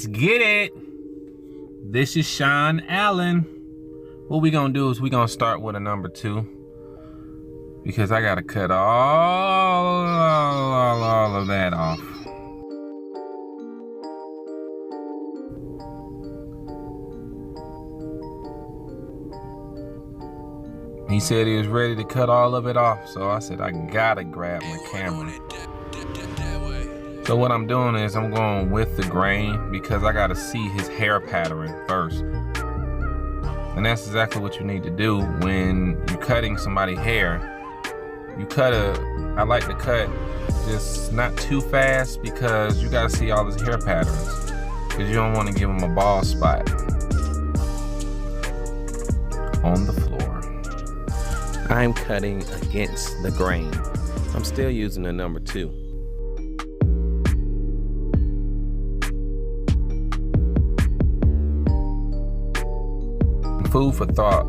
Let's get it. This is Sean Allen. What we gonna do is we gonna start with a number 2 because I gotta cut all of that off. He said he was ready to cut all of it off, so I said I gotta grab my camera. So what I'm doing is I'm going with the grain because I gotta see his hair pattern first. And that's exactly what you need to do when you're cutting somebody's hair. I like to cut just not too fast because you gotta see all his hair patterns because you don't want to give him a bald spot on the floor. I'm cutting against the grain. I'm still using the number 2. Food for thought.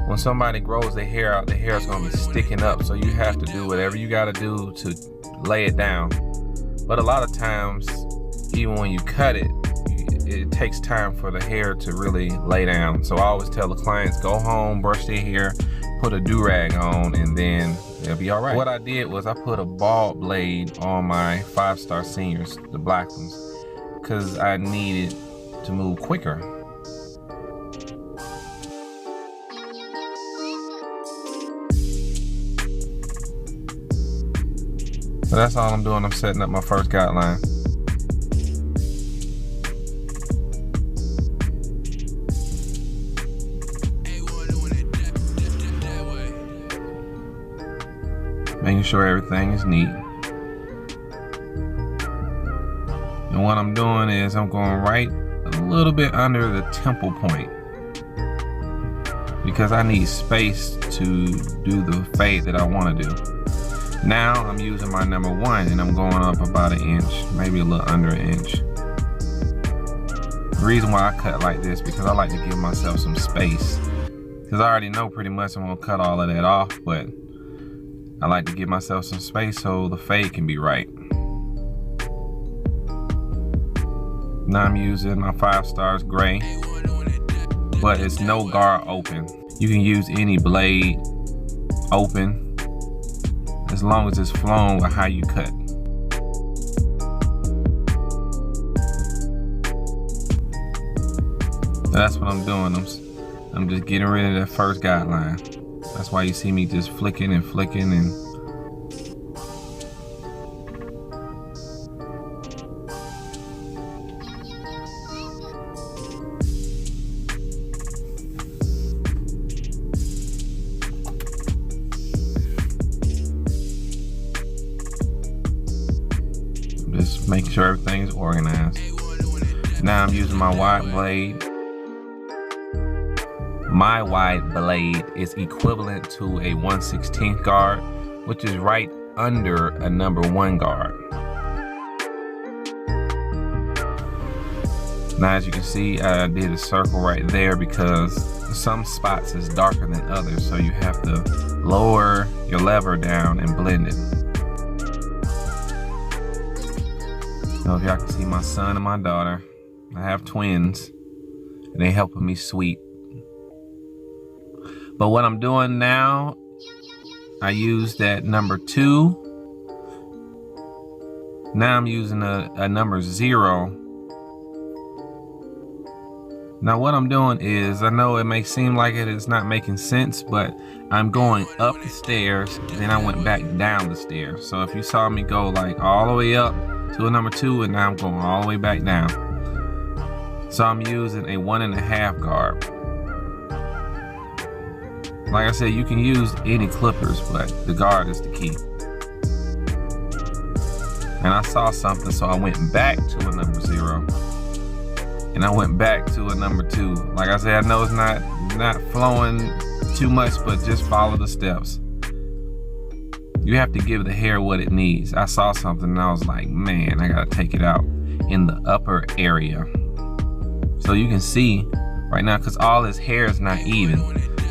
When somebody grows their hair out, their hair is going to be sticking up, so you have to do whatever you got to do to lay it down. But a lot of times, even when you cut it, it takes time for the hair to really lay down. So I always tell the clients, go home, brush their hair, put a do-rag on, and then it'll be all right. What I did was I put a bald blade on my 5-star seniors, the black ones, because I needed to move quicker. So that's all I'm doing. I'm setting up my first guideline. Making sure everything is neat. And what I'm doing is I'm going right a little bit under the temple point because I need space to do the fade that I want to do. Now I'm using my number 1 and I'm going up about 1 inch, maybe a little under 1 inch. The reason why I cut like this because I like to give myself some space because I already know pretty much I'm going to cut all of that off, but I like to give myself some space so the fade can be right. Now I'm using my 5 stars gray, but it's no guard open. You can use any blade open as long as it's flowing with how you cut. So that's what I'm doing. I'm just getting rid of that first guideline. That's why you see me just flicking and flicking and just making sure everything's organized. Now I'm using my wide blade. My wide blade is equivalent to a 1/16 guard, which is right under a number 1 guard. Now as you can see, I did a circle right there because some spots is darker than others, so you have to lower your lever down and blend it. So if y'all can see my son and my daughter, I have twins, and they helping me sweep. But what I'm doing now, I use that number 2. Now I'm using a number 0. Now what I'm doing is, I know it may seem like it is not making sense, but I'm going up the stairs, then I went back down the stairs. So if you saw me go like all the way up to a number 2, and now I'm going all the way back down. So I'm using a 1.5 guard. Like I said, you can use any clippers, but the guard is the key. And I saw something, so I went back to a number 0. And I went back to a number 2. Like I said, I know it's not flowing too much, but just follow the steps. You have to give the hair what it needs. I saw something and I was like, man, I gotta take it out in the upper area. So you can see right now, because all his hair is not even.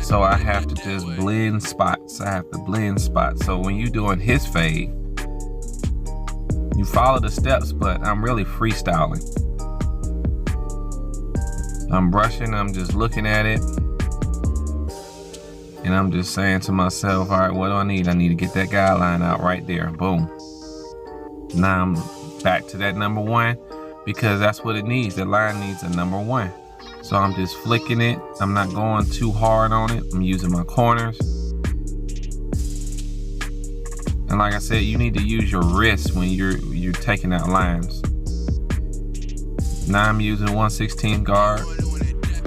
So I have to just blend spots. So when you're doing his fade, you follow the steps, but I'm really freestyling. I'm brushing, I'm just looking at it. And I'm just saying to myself, all right, what do I need? I need to get that guideline out right there. Boom. Now I'm back to that number 1 because that's what it needs. The line needs a number 1. So I'm just flicking it. I'm not going too hard on it. I'm using my corners. And like I said, you need to use your wrist when you're taking out lines. Now I'm using 1/16 guard,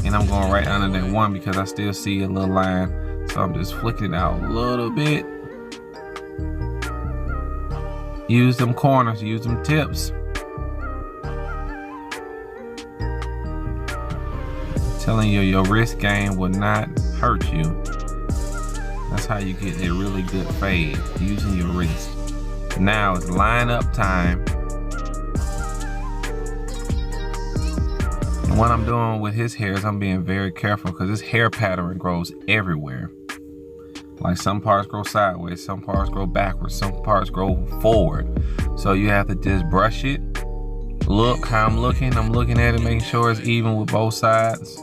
and I'm going right under that 1 because I still see a little line. So I'm just flicking it out a little bit. Use them corners, use them tips. I'm telling you, your wrist game will not hurt you. That's how you get a really good fade, using your wrist. Now it's line up time. And what I'm doing with his hair is I'm being very careful because his hair pattern grows everywhere. Like some parts grow sideways, some parts grow backwards, some parts grow forward. So you have to just brush it. Look how I'm looking at it, making sure it's even with both sides.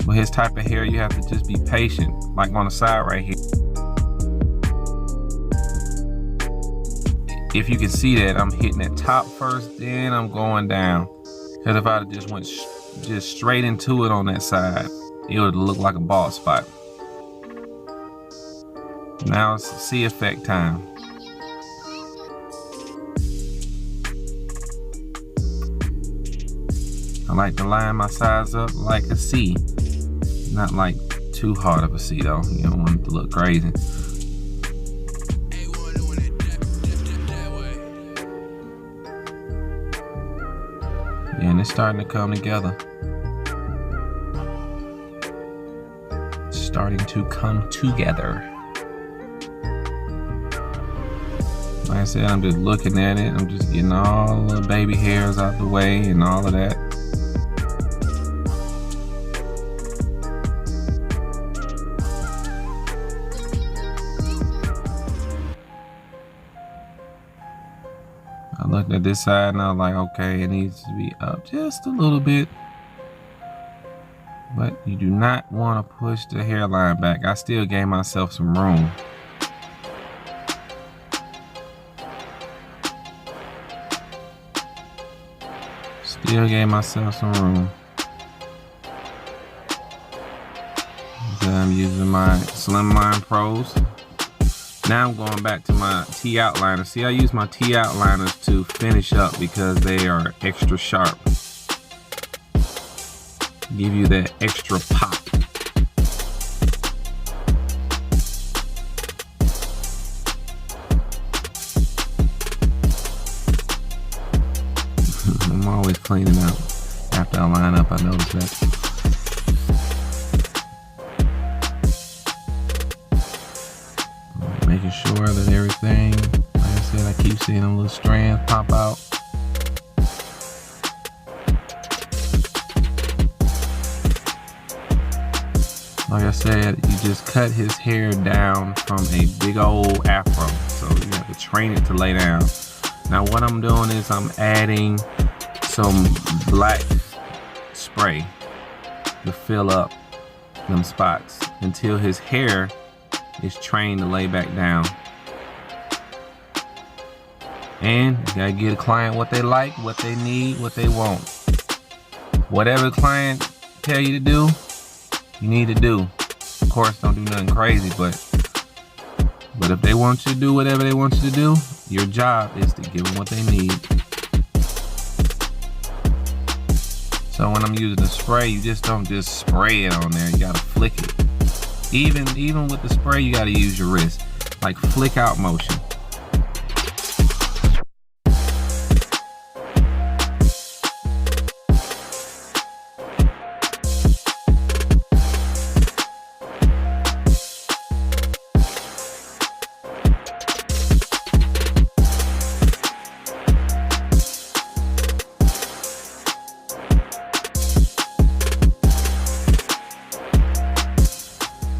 With his type of hair, you have to just be patient, like on the side right here. If you can see that, I'm hitting that top first, then I'm going down. Because if I just went just straight into it on that side, it would look like a bald spot. Now it's C effect time. I like to line my sides up like a C. Not like too hard of a C though. You don't want it to look crazy. Yeah, and it's starting to come together. Starting to come together. Like I said, I'm just looking at it. I'm just getting all the baby hairs out the way and all of that. I looked at this side and I was like, okay, it needs to be up just a little bit. But you do not want to push the hairline back. I still gave myself some room. Still gave myself some room. Then I'm using my Slimline Pros. Now I'm going back to my T outliner. See, I use my T outliners to finish up because they are extra sharp. Give you that extra pop. I'm always cleaning up after I line up. I notice that. Making sure that everything, like I said, I keep seeing them little strands pop out. Like I said, you just cut his hair down from a big old afro. So you have to train it to lay down. Now what I'm doing is I'm adding some black spray to fill up them spots until his hair is trained to lay back down. And you gotta give the client what they like, what they need, what they want. Whatever the client tell you to do, you need to do. Of course, don't do nothing crazy, but if they want you to do whatever they want you to do, your job is to give them what they need. So when I'm using the spray, you just don't just spray it on there. You gotta flick it. Even with the spray, you gotta use your wrist, like flick out motion.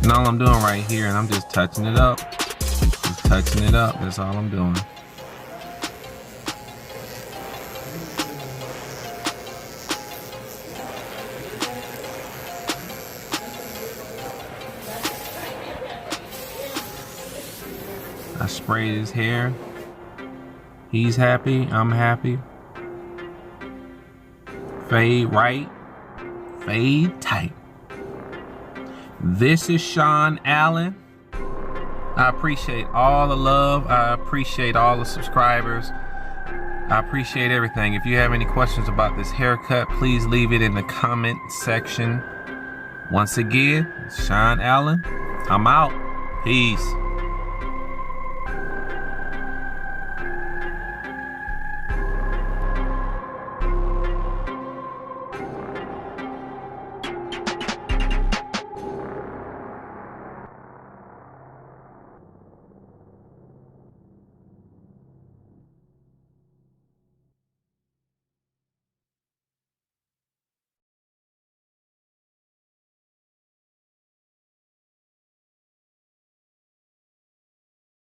And all I'm doing right here, and I'm just touching it up. Just touching it up, that's all I'm doing. I sprayed his hair. He's happy, I'm happy. Fade right, fade tight. This is Sean Allen. I appreciate all the love. I appreciate all the subscribers. I appreciate everything. If you have any questions about this haircut, please leave it in the comment section. Once again, it's Sean Allen. I'm out. Peace.